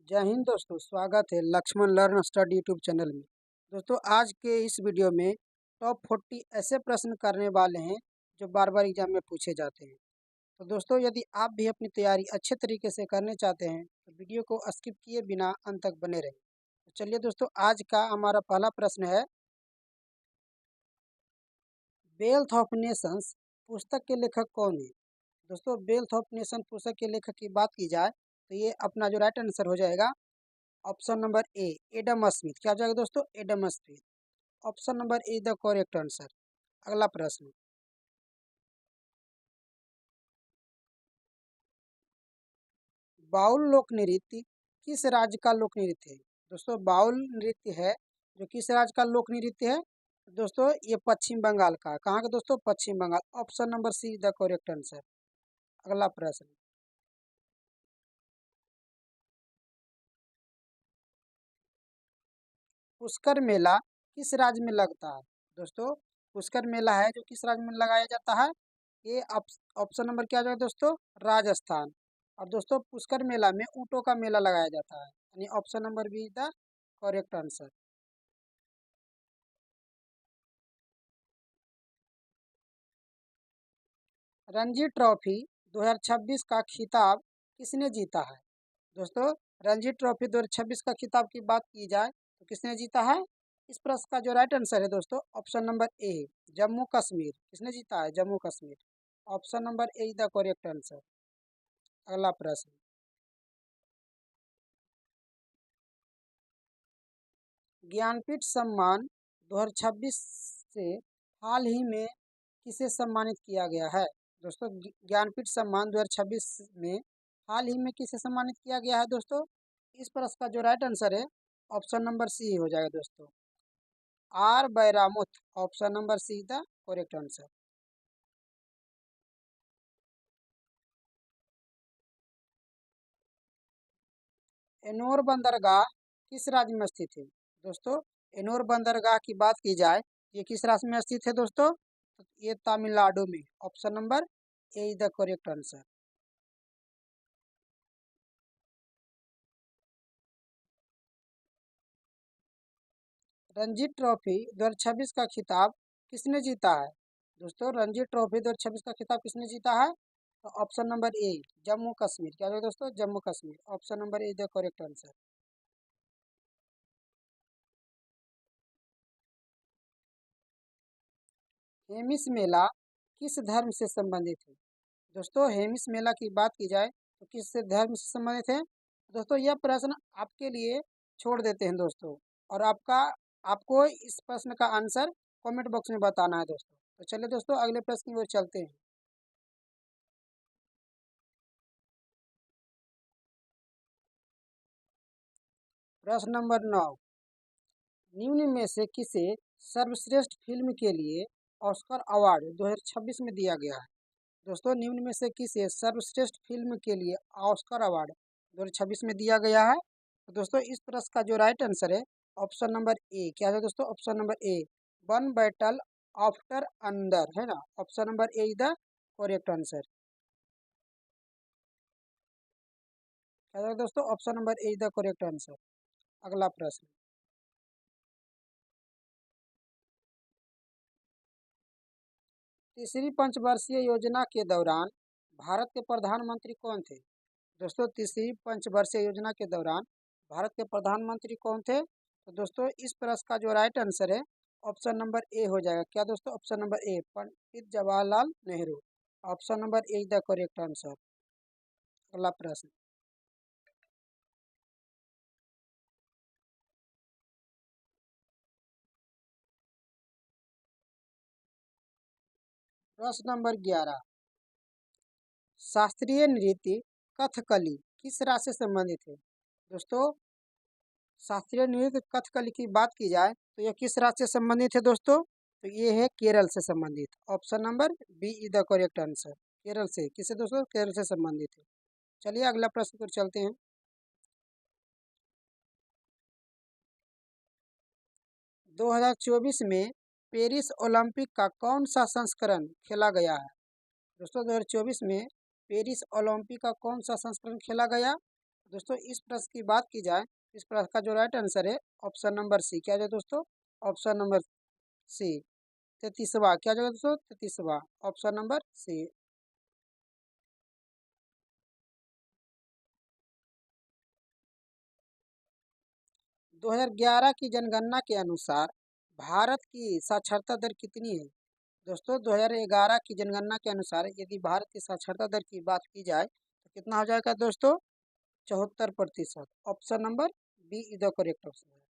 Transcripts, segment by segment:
जय हिंद दोस्तों, स्वागत है Lakshman learn study YouTube channel में। दोस्तों आज के इस वीडियो में टॉप 40 ऐसे प्रश्न करने वाले हैं जो बार बार एग्जाम में पूछे जाते हैं। तो दोस्तों यदि आप भी अपनी तैयारी अच्छे तरीके से करने चाहते हैं तो वीडियो को स्किप किए बिना अंत तक बने रहें। तो चलिए दोस्तों, आज का हमारा पहला प्रश्न है, वेल्थ ऑफ नेशंस पुस्तक के लेखक कौन है? दोस्तों वेल्थ ऑफ नेशन पुस्तक के लेखक की बात की जाए तो ये अपना जो राइट आंसर हो जाएगा ऑप्शन नंबर ए, एडम स्मिथ। क्या हो जाएगा दोस्तों? Adam Smith. Option number A the correct answer. अगला प्रश्न, बाउल लोक नृत्य किस राज्य का लोक नृत्य है? दोस्तों बाउल नृत्य है जो किस राज्य का लोक नृत्य है? दोस्तों ये पश्चिम बंगाल का। कहाँ का दोस्तों? Paschim Bangal. Option number C the correct answer. अगला प्रश्न, पुष्कर मेला किस राज्य में लगता है? दोस्तों पुष्कर मेला है जो किस राज्य में लगाया जाता है? ये ऑप्शन नंबर क्या जाएगा दोस्तों? राजस्थान। और दोस्तों पुष्कर मेला में ऊँटों का मेला लगाया जाता है, यानी option number B the correct answer. Ranji trophy 2026 का खिताब किसने जीता है? दोस्तों रणजी ट्रॉफी 2026 का खिताब की बात की जाए तो किसने जीता है? इस प्रश्न का जो राइट आंसर है दोस्तों option number A, Jammu Kashmir. किसने जीता है? Jammu Kashmir. Option number A the correct answer. अगला प्रश्न, ज्ञानपीठ सम्मान 2026 से हाल ही में किसे सम्मानित किया गया है? दोस्तों ज्ञानपीठ सम्मान 2026 में हाल ही में किसे सम्मानित किया गया है? दोस्तों इस प्रश्न का जो राइट आंसर है ऑप्शन नंबर सी हो जाएगा दोस्तों, R Vairamuthu. Option number C the correct answer. Ennore बंदरगाह किस राज्य में स्थित है? दोस्तों एनोर बंदरगाह की बात की जाए, ये किस राज्य में स्थित है दोस्तों? तो ये तमिलनाडु में। Option number A the correct answer. Ranji trophy 2026 का खिताब किसने जीता है? दोस्तों रणजी ट्रॉफी 2026 का खिताब किसने जीता है? तो option number A, Jammu Kashmir. क्या है दोस्तों? Jammu Kashmir. Option number A the correct answer. Hemis मेला किस धर्म से संबंधित है? दोस्तों हेमिस मेला की बात की जाए तो किस धर्म से संबंधित है? दोस्तों यह प्रश्न आपके लिए छोड़ देते हैं दोस्तों, और आपको इस प्रश्न का आंसर कमेंट बॉक्स में बताना है दोस्तों। तो चलिए दोस्तों अगले प्रश्न की ओर चलते हैं। प्रश्न नंबर 9, निम्न में से किसे सर्वश्रेष्ठ फिल्म के लिए ऑस्कर अवार्ड 2026 में दिया गया है? दोस्तों निम्न में से किसे सर्वश्रेष्ठ फिल्म के लिए ऑस्कर अवार्ड 2026 में दिया गया है? तो दोस्तों इस प्रश्न का जो राइट आंसर है ऑप्शन नंबर ए। क्या है दोस्तों? ऑप्शन नंबर ए, वन बैटल आफ्टर अंदर, है ना। Option number A is the correct answer. क्या है दोस्तों? Option number A is the correct answer. अगला प्रश्न, तीसरी पंचवर्षीय योजना के दौरान भारत के प्रधानमंत्री कौन थे? दोस्तों तीसरी पंचवर्षीय योजना के दौरान भारत के प्रधानमंत्री कौन थे? तो दोस्तों इस प्रश्न का जो राइट आंसर है ऑप्शन नंबर ए हो जाएगा। क्या दोस्तों? Option number A, Pandit Jawaharlal Nehru. Option number A is the correct answer. अगला प्रश्न, प्रश्न नंबर 11, शास्त्रीय नृत्य कथकली किस राज्य से संबंधित है? दोस्तों शास्त्रीय नृत्य कथकली की बात की जाए तो यह किस राज्य से संबंधित है दोस्तों? तो ये है केरल से संबंधित। Option number B is the correct answer. Kerala से। किससे दोस्तों? केरल से संबंधित है। चलिए अगला प्रश्न पर चलते हैं। 2024 में पेरिस ओलंपिक का कौन सा संस्करण खेला गया है? दोस्तों 2024 में पेरिस ओलंपिक का कौन सा संस्करण खेला गया? दोस्तों इस प्रश्न की बात की जाए, इस प्रश्न का जो राइट आंसर है ऑप्शन नंबर सी। क्या है दोस्तों? ऑप्शन नंबर सी। 33वां क्या जगह दोस्तों? 33वां ऑप्शन नंबर सी। 2011 की जनगणना के अनुसार भारत की साक्षरता दर कितनी है? दोस्तों 2011 की जनगणना के अनुसार यदि भारत की साक्षरता दर की बात की जाए तो कितना हो जाएगा दोस्तों? 74%। Option number B is the correct option है।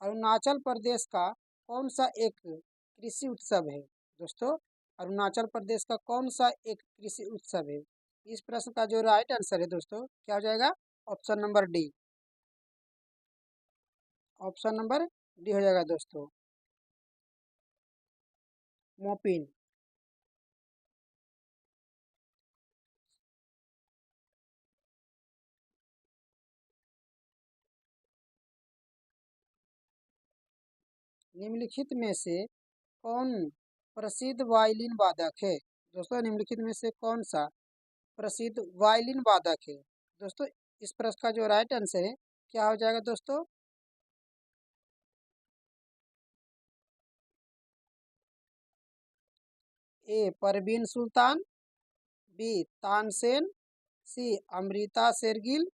अरुणाचल प्रदेश का कौन सा एक कृषि उत्सव है? दोस्तों अरुणाचल प्रदेश का कौन सा एक कृषि उत्सव है? इस प्रश्न का जो राइट आंसर है दोस्तों क्या हो जाएगा? Option number D. Option number D हो जाएगा दोस्तों, मोपिन। निम्नलिखित में से कौन प्रसिद्ध वायलिन वादक है? दोस्तों निम्नलिखित में से कौन सा प्रसिद्ध वायलिन वादक है? दोस्तों इस प्रश्न का जो राइट आंसर है क्या हो जाएगा दोस्तों? ए परवीन सुल्तान, बी तानसेन, सी अमृता शेरगिल,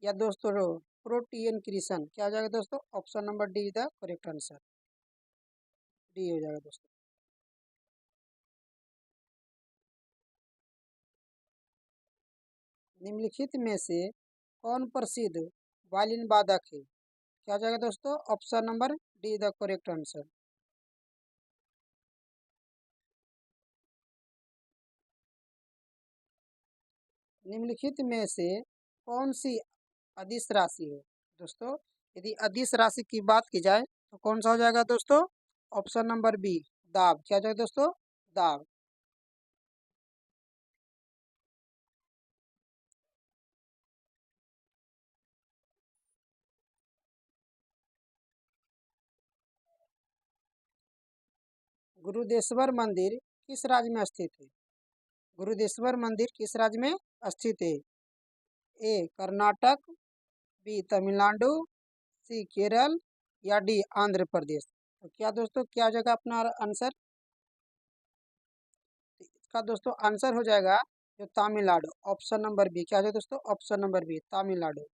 या दोस्तों प्रोटियन कृष्ण। क्या हो जाएगा दोस्तों? Option number D the correct answer. D हो जाएगा दोस्तों। निम्नलिखित में से कौन प्रसिद्ध वायलिन वादक है? क्या हो जाएगा दोस्तों? Option number D the correct answer. निम्नलिखित में से कौन सी अदिश राशि है? दोस्तों यदि अदिश राशि की बात की जाए तो कौन सा हो जाएगा दोस्तों? ऑप्शन नंबर बी दाब। क्या हो जाएगा दोस्तों? दाब। गुरुदेश्वर मंदिर किस राज्य में स्थित है? गुरुदेश्वर मंदिर किस राज्य में स्थित है? ए कर्नाटक, बी तमिलनाडु, सी केरल, या डी आंध्र प्रदेश। तो क्या दोस्तों क्या हो जाएगा अपना आंसर? इसका दोस्तों आंसर हो जाएगा जो तमिलनाडु। Option number B. क्या हो जाएगा दोस्तों? Option number B Tamil Nadu.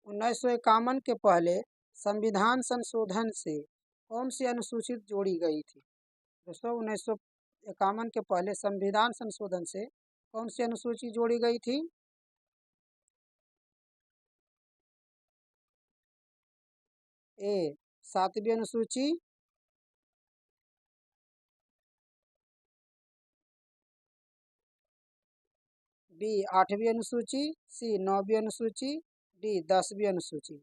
1951 के पहले संविधान संशोधन से कौन सी अनुसूचित जोड़ी गई थी? दोस्तों 1951 के पहले संविधान संशोधन से कौन सी अनुसूची जोड़ी गई थी? ए 7वीं अनुसूची, बी 8वीं अनुसूची, सी 9वीं अनुसूची, डी 10वीं अनुसूची।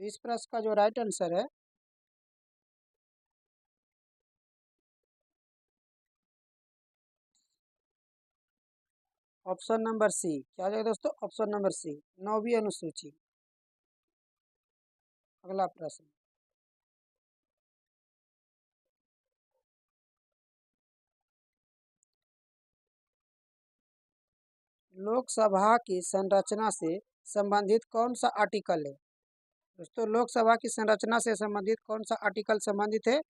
तो इस प्रश्न का जो राइट आंसर है ऑप्शन नंबर सी। क्या हो जाएगा दोस्तों? ऑप्शन नंबर सी 9वीं अनुसूची। अगला प्रश्न। लोकसभा की संरचना से संबंधित कौन सा आर्टिकल है? दोस्तों लोकसभा की संरचना से संबंधित कौन सा आर्टिकल संबंधित है?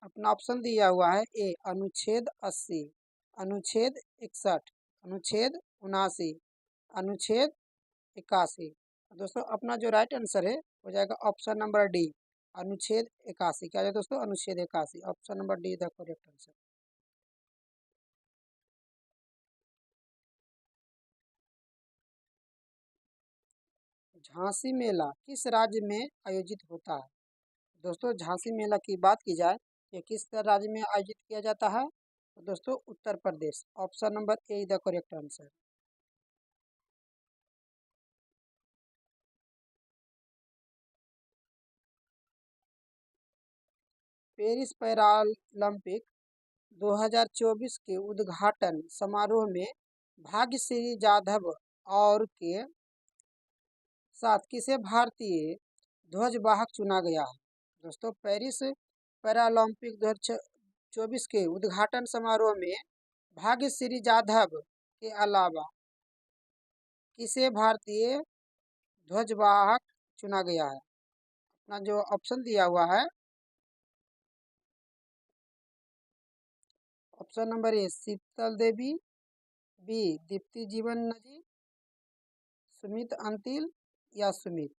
अपना ऑप्शन दिया हुआ है। ए अनुच्छेद 80, अनुच्छेद 61, अनुच्छेद 79, अनुच्छेद 81। दोस्तों अपना जो राइट आंसर है हो जाएगा ऑप्शन नंबर डी अनुच्छेद 81। क्या है दोस्तों? अनुच्छेद 81 option number D the correct answer. Jhansi मेला किस राज्य में आयोजित होता है? दोस्तों झांसी मेला की बात की जाए ये किस राज्य में आयोजित किया जाता है? तो दोस्तों Uttar Pradesh. Option number A the correct answer. Paris Paralympic 2024 के उद्घाटन समारोह में भाग्यश्री जाधव और के साथ किसे भारतीय ध्वजवाहक चुना गया है? दोस्तों, पेरिस पैरालंपिक 2024 के उद्घाटन समारोह में भाग्यश्री जाधव के अलावा किसे भारतीय ध्वजवाहक चुना गया है? अपना जो ऑप्शन दिया हुआ है, option number A Sheetal Devi, B Deepthi Jeevan नदी, सुमित अंतिल या सुमित।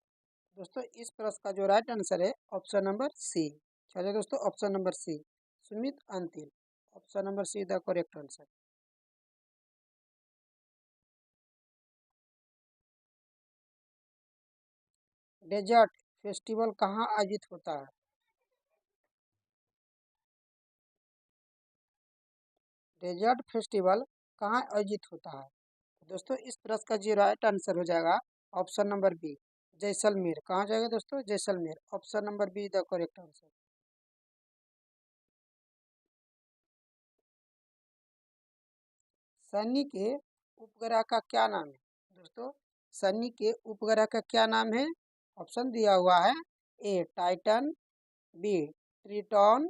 दोस्तों, इस प्रश्न का जो राइट आंसर है ऑप्शन नंबर सी। चलिए दोस्तों, option number C Sumit Antil, option number C the correct answer. Desert festival कहाँ आयोजित होता है? डेजर्ट फेस्टिवल कहाँ आयोजित होता है? दोस्तों, इस प्रश्न का जो राइट आंसर हो जाएगा ऑप्शन नंबर बी जैसलमेर। कहाँ जाएगा दोस्तों? Jaisalmer, option number B the correct answer. Sunny के उपग्रह का क्या नाम है? दोस्तों, सनी के उपग्रह का क्या नाम है? ऑप्शन दिया हुआ है, ए टाइटन, बी ट्रिटॉन,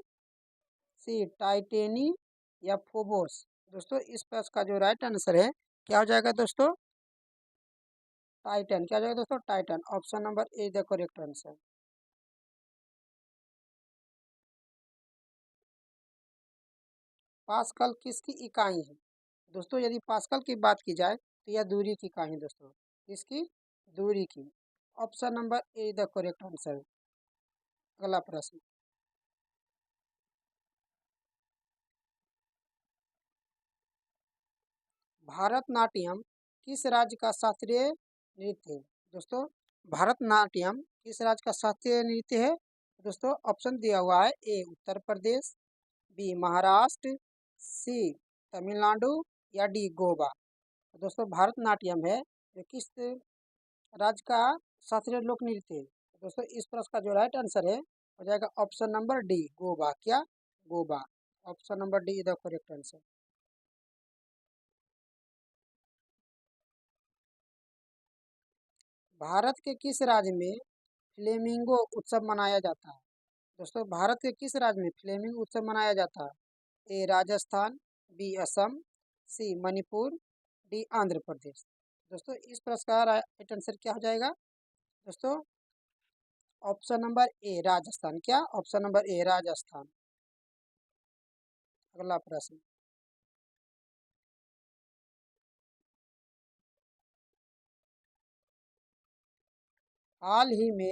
सी टाइटेनी या फोबोस। दोस्तों, इस प्रश्न का जो राइट आंसर है क्या हो जाएगा दोस्तों? टाइटन। क्या हो जाएगा दोस्तों? Titan, option number A the correct answer. Pascal किसकी इकाई है? दोस्तों, यदि पास्कल की बात की जाए तो यह दूरी की इकाई है दोस्तों। किसकी? दूरी की, option number A the correct answer. अगला प्रश्न, भारतनाट्यम किस राज्य का शास्त्रीय नृत्य है? दोस्तों, भारतनाट्यम किस राज्य का शास्त्रीय नृत्य है? दोस्तों, ऑप्शन दिया हुआ है, ए उत्तर प्रदेश, बी महाराष्ट्र, सी तमिलनाडु या डी गोवा। तो दोस्तों, भारतनाट्यम है जो किस राज्य का शास्त्रीय लोक नृत्य है? दोस्तों, इस प्रश्न का जो राइट आंसर है हो जाएगा ऑप्शन नंबर डी गोवा। क्या? Goa, option number D the correct answer. Bharat के किस राज्य में फ्लेमिंगो उत्सव मनाया जाता है? दोस्तों, भारत के किस राज्य में फ्लेमिंगो उत्सव मनाया जाता है? ए राजस्थान, बी असम, सी मणिपुर, डी आंध्र प्रदेश। दोस्तों, इस प्रश्न का राइट आंसर क्या हो जाएगा दोस्तों? Option number A Rajasthan. क्या? Option number A Rajasthan. अगला प्रश्न, हाल ही में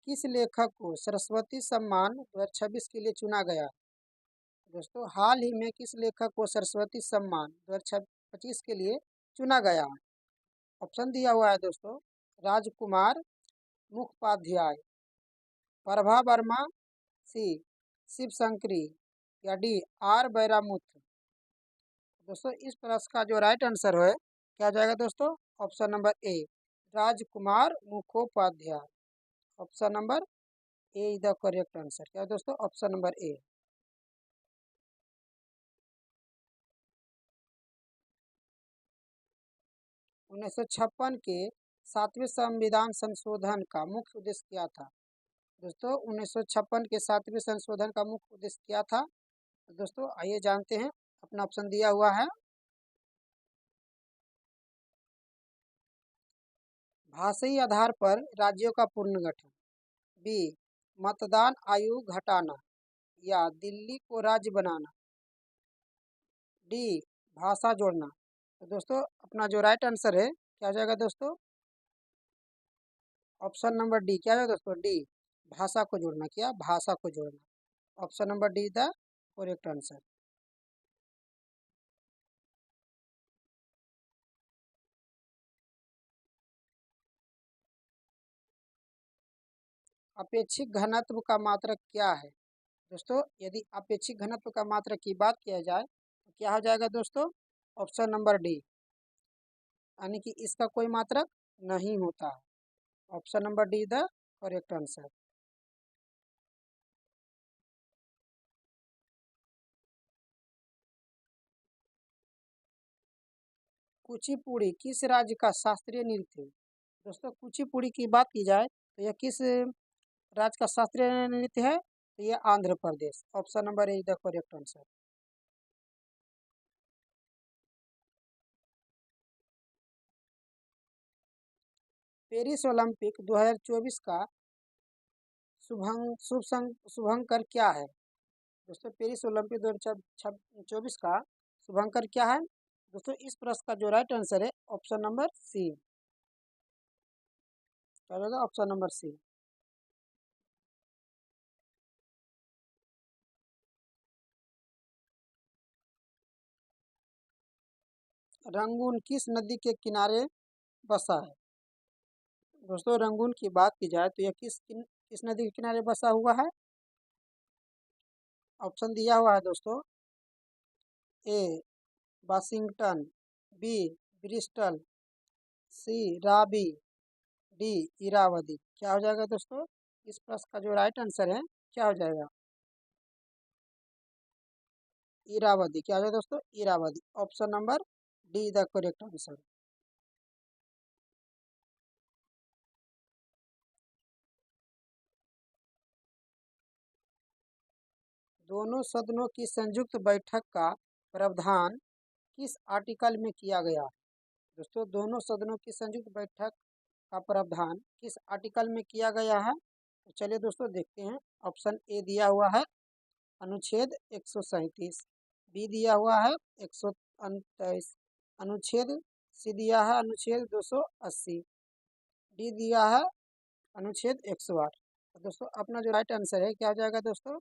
किस लेखक को सरस्वती सम्मान 2026 के लिए चुना गया? दोस्तों, हाल ही में किस लेखक को सरस्वती सम्मान 2025 के लिए चुना गया? ऑप्शन दिया हुआ है दोस्तों, राजकुमार मुखोपाध्याय, प्रभा वर्मा, सी शिव शंकरी या डी आर बैरामुथ। दोस्तों, इस प्रश्न का जो राइट आंसर है क्या हो जाएगा दोस्तों? Option number A Rajkumar Mukhopadhyay, option number A is the correct answer. क्या है दोस्तों? ऑप्शन नंबर ए। 1956 के 7वें संविधान संशोधन का मुख्य उद्देश्य क्या था? दोस्तों, 1956 के 7वें संशोधन का मुख्य उद्देश्य क्या था? तो दोस्तों, आइए जानते हैं। अपना ऑप्शन दिया हुआ है, भाषाई आधार पर राज्यों का पुनर्गठन, बी मतदान आयु घटाना या दिल्ली को राज्य बनाना, डी भाषा जोड़ना। तो दोस्तों, अपना जो राइट आंसर है क्या हो जाएगा दोस्तों? Option number D. क्या है दोस्तों? डी भाषा को जोड़ना। क्या? भाषा को जोड़ना, option number D the correct answer. अपेक्षित घनत्व का मात्रक क्या है? दोस्तों, यदि अपेक्षित घनत्व का मात्रक की बात किया जाए तो क्या हो जाएगा दोस्तों? ऑप्शन नंबर डी, यानी कि इसका कोई मात्रक नहीं होता है, option number D the correct answer. Kuchipudi किस राज्य का शास्त्रीय नृत्य है? दोस्तों कुचिपुड़ी की बात की जाए तो यह किस राज्य का शास्त्रीय नृत्य है? तो यह Andhra Pradesh. Option number A is the correct answer. Paris Olympic 2024 का शुभंकर क्या है? दोस्तों पेरिस ओलंपिक 2024 का शुभंकर क्या है? दोस्तों इस प्रश्न का जो राइट आंसर है ऑप्शन नंबर सी। क्या होगा? ऑप्शन नंबर सी। रंगून किस नदी के किनारे बसा है? दोस्तों रंगून की बात की जाए तो यह किस नदी के किनारे बसा हुआ है? ऑप्शन दिया हुआ है दोस्तों। ए वाशिंगटन, बी ब्रिस्टल, सी राबी, डी इरावदी। क्या हो जाएगा दोस्तों? इस प्रश्न का जो राइट आंसर है क्या हो जाएगा? इरावदी। क्या हो जाएगा दोस्तों? Irrawaddy. Option number D the correct answer. दोनों सदनों की संयुक्त बैठक का प्रावधान किस आर्टिकल में किया गया है? दोस्तों दोनों सदनों की संयुक्त बैठक का प्रावधान किस आर्टिकल में किया गया है? तो चलिए दोस्तों देखते हैं। ऑप्शन ए दिया हुआ है अनुच्छेद 137, बी दिया हुआ है 129, अनुच्छेद सी दिया है अनुच्छेद 280, डी दिया है अनुच्छेद 108। तो दोस्तों अपना जो राइट आंसर है क्या हो जाएगा दोस्तों?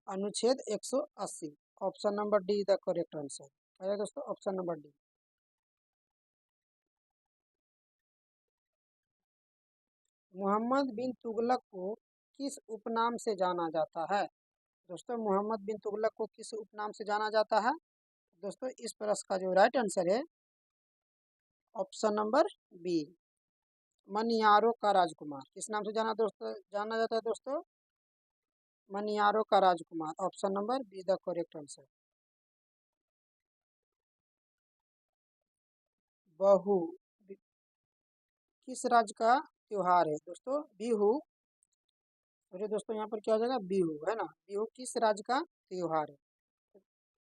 अनुच्छेद 180। Option number D the correct answer है दोस्तों। Option number D. Mohammad bin Tughlaq को किस उपनाम से जाना जाता है? दोस्तों मोहम्मद बिन तुगलक को किस उपनाम से जाना जाता है? दोस्तों इस प्रश्न का जो राइट आंसर है ऑप्शन नंबर बी मनियारो का राजकुमार। किस नाम से जाना जाता है दोस्तों? मनियारो का राजकुमार। Option number B the correct answer. Bihu किस राज्य का त्योहार है? दोस्तों बिहू। अरे दोस्तों यहाँ पर क्या हो जाएगा? बिहू है ना। बिहू किस राज्य का त्योहार है?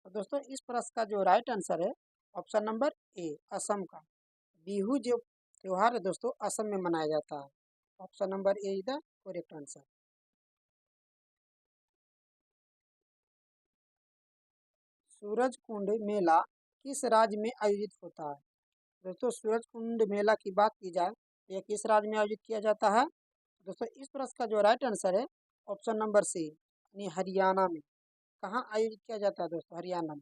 तो दोस्तों इस प्रश्न का जो राइट आंसर है ऑप्शन नंबर ए असम का। बिहू जो त्योहार है दोस्तों असम में मनाया जाता है। Option number A is the correct answer. Suraj Kund मेला किस राज्य में आयोजित होता है? दोस्तों सूरज कुंड मेला की बात की जाए तो यह किस राज्य में आयोजित किया जाता है? दोस्तों इस प्रश्न का जो राइट आंसर है ऑप्शन नंबर सी यानी हरियाणा में। कहाँ आयोजित किया जाता है दोस्तों? हरियाणा में।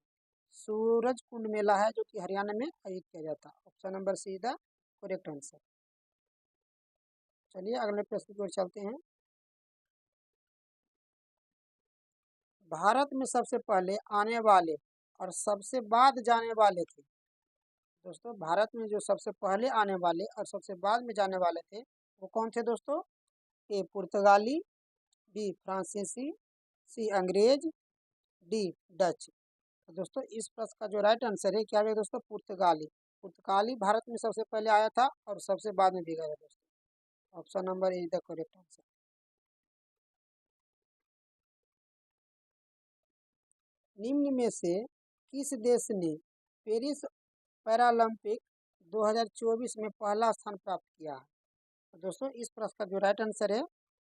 सूरज कुंड मेला है जो कि हरियाणा में आयोजित किया जाता है। Option number C the correct answer. चलिए अगले प्रश्न की ओर चलते हैं। भारत में सबसे पहले आने वाले और सबसे बाद जाने वाले थे। दोस्तों भारत में जो सबसे पहले आने वाले और सबसे बाद में जाने वाले थे वो कौन थे दोस्तों? ए पुर्तगाली, बी फ्रांसीसी, सी अंग्रेज, डी डच। तो दोस्तों इस प्रश्न का जो राइट आंसर है क्या है दोस्तों? पुर्तगाली। पुर्तगाली भारत में सबसे पहले आया था और सबसे बाद में भी गया दोस्तों। Option number is the correct answer. निम्न में से किस देश ने पेरिस पैरालंपिक 2024 में पहला स्थान प्राप्त किया है? तो दोस्तों इस प्रश्न का जो राइट आंसर है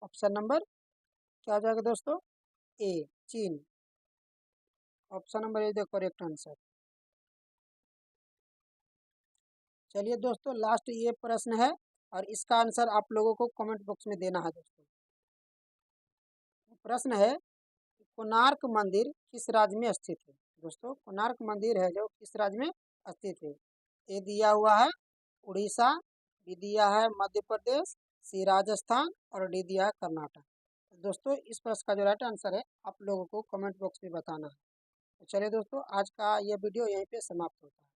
ऑप्शन नंबर क्या हो जाएगा दोस्तों? ए चीन। Option number is the correct answer. चलिए दोस्तों लास्ट ये प्रश्न है और इसका आंसर आप लोगों को कमेंट बॉक्स में देना है दोस्तों। प्रश्न है कोणार्क मंदिर किस राज्य में स्थित है? दोस्तों कोणार्क मंदिर है जो किस राज्य में स्थित है? ए दिया हुआ है उड़ीसा, बी दिया है मध्य प्रदेश, सी राजस्थान और डी दिया है कर्नाटक। दोस्तों इस प्रश्न का जो राइट आंसर है आप लोगों को कमेंट बॉक्स में बताना है। तो चलिए दोस्तों आज का यह वीडियो यहीं पे समाप्त होता है।